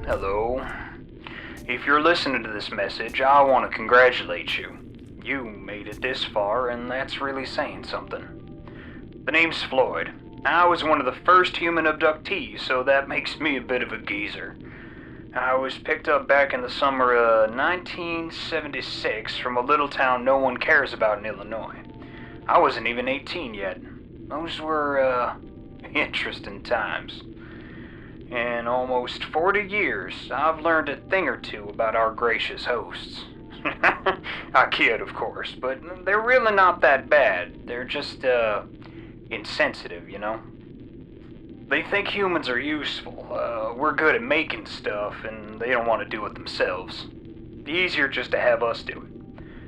Hello. If you're listening to this message, I want to congratulate you. You made it this far, and that's really saying something. The name's Floyd. I was one of the first human abductees, so that makes me a bit of a geezer. I was picked up back in the summer of 1976 from a little town no one cares about in Illinois. I wasn't even 18 yet. Those were, interesting times. In almost 40 years, I've learned a thing or two about our gracious hosts. I kid, of course, but they're really not that bad. They're just, insensitive, you know? They think humans are useful, we're good at making stuff, and they don't want to do it themselves. The easier just to have us do it.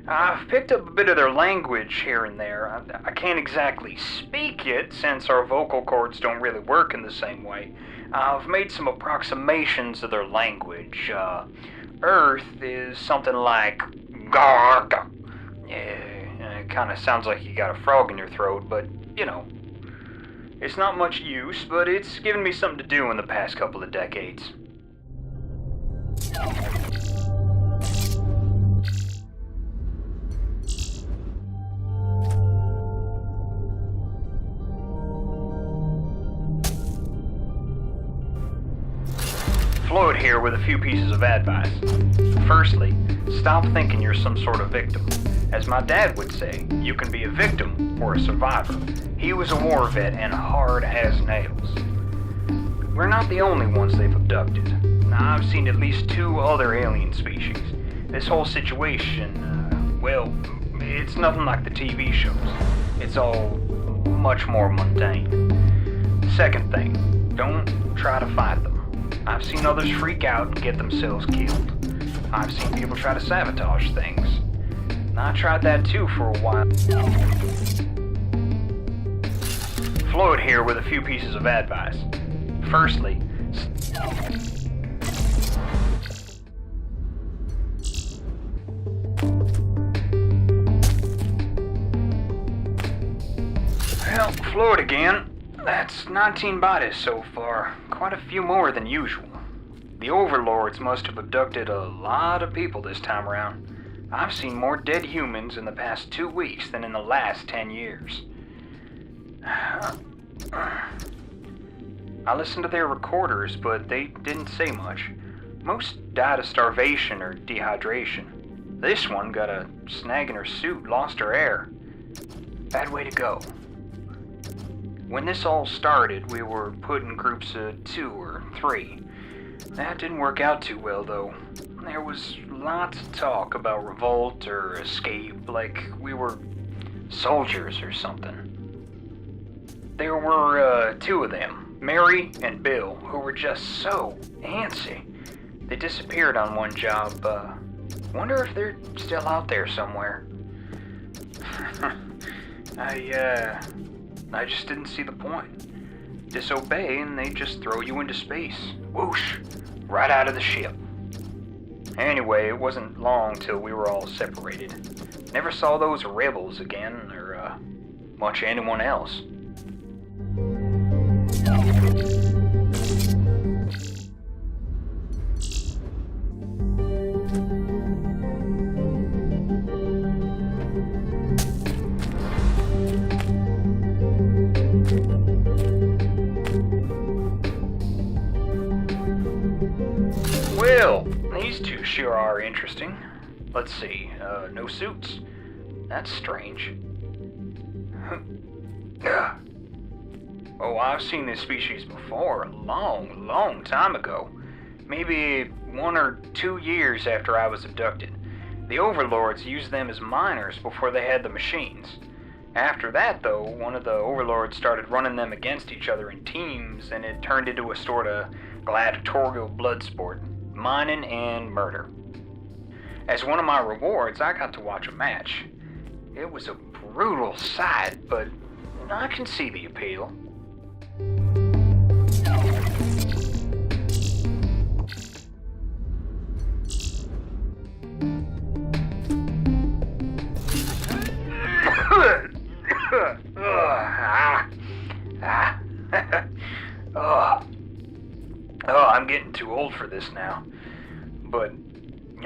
I've picked up a bit of their language here and there. I can't exactly speak it, since our vocal cords don't really work in the same way. I've made some approximations of their language. Earth is something like garg. Yeah, it kind of sounds like you got a frog in your throat, but, you know. It's not much use, but it's given me something to do in the past couple of decades. Floyd here with a few pieces of advice. Firstly, stop thinking you're some sort of victim. As my dad would say, you can be a victim or a survivor. He was a war vet and hard as nails. We're not the only ones they've abducted. Now, I've seen at least 2 other alien species. This whole situation, well, it's nothing like the TV shows. It's all much more mundane. Second thing, don't try to fight them. I've seen others freak out and get themselves killed. I've seen people try to sabotage things. I tried that too for a while. Floyd here with a few pieces of advice. Firstly, well, Floyd again. That's 19 bodies so far. Quite a few more than usual. The overlords must have abducted a lot of people this time around. I've seen more dead humans in the past 2 weeks than in the last 10 years. I listened to their recorders, but they didn't say much. Most died of starvation or dehydration. This one got a snag in her suit, lost her air. Bad way to go. When this all started, we were put in groups of 2 or 3. That didn't work out too well, though. There was lots of talk about revolt or escape, like we were soldiers or something. There were 2 of them, Mary and Bill, who were just so antsy. They disappeared on one job. Wonder if they're still out there somewhere. I just didn't see the point. Disobey and they just throw you into space. Whoosh! Right out of the ship. Anyway, it wasn't long till we were all separated. Never saw those rebels again, or, much anyone else. Well, these 2 sure are interesting. Let's see, no suits. That's strange. Oh, I've seen this species before, a long, long time ago. Maybe 1 or 2 years after I was abducted. The overlords used them as miners before they had the machines. After that, though, one of the overlords started running them against each other in teams, and it turned into a sort of gladiatorial blood sport. Mining and murder. As one of my rewards, I got to watch a match. It was a brutal sight, but I can see the appeal. getting too old for this now, but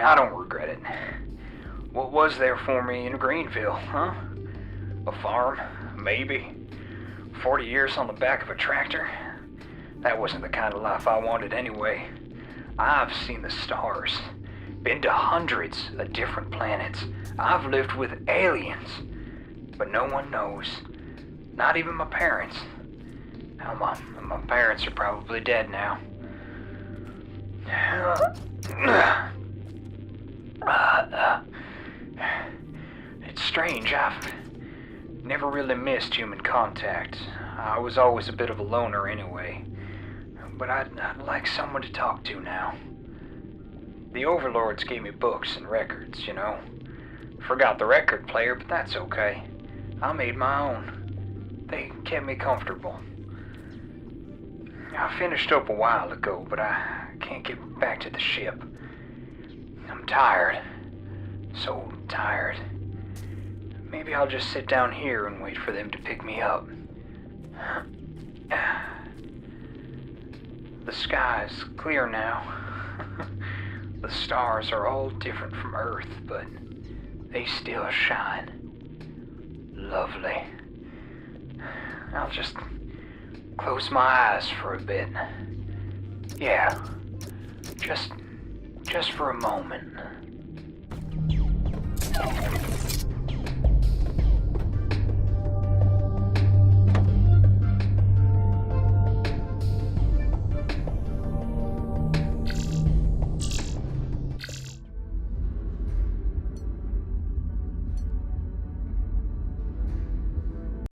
I don't regret it. What was there for me in Greenville, huh? A farm, maybe. 40 years on the back of a tractor? That wasn't the kind of life I wanted anyway. I've seen the stars, been to hundreds of different planets. I've lived with aliens, but no one knows. Not even my parents. Hell, my parents are probably dead now. It's strange, I've never really missed human contact. I was always a bit of a loner anyway. But I'd like someone to talk to now. The overlords gave me books and records, you know. Forgot the record player, but that's okay. I made my own. They kept me comfortable. I finished up a while ago, but I can't get back to the ship. I'm tired. So tired. Maybe I'll just sit down here and wait for them to pick me up. The sky's clear now. The stars are all different from Earth, but they still shine. Lovely. I'll just close my eyes for a bit. Yeah, just for a moment.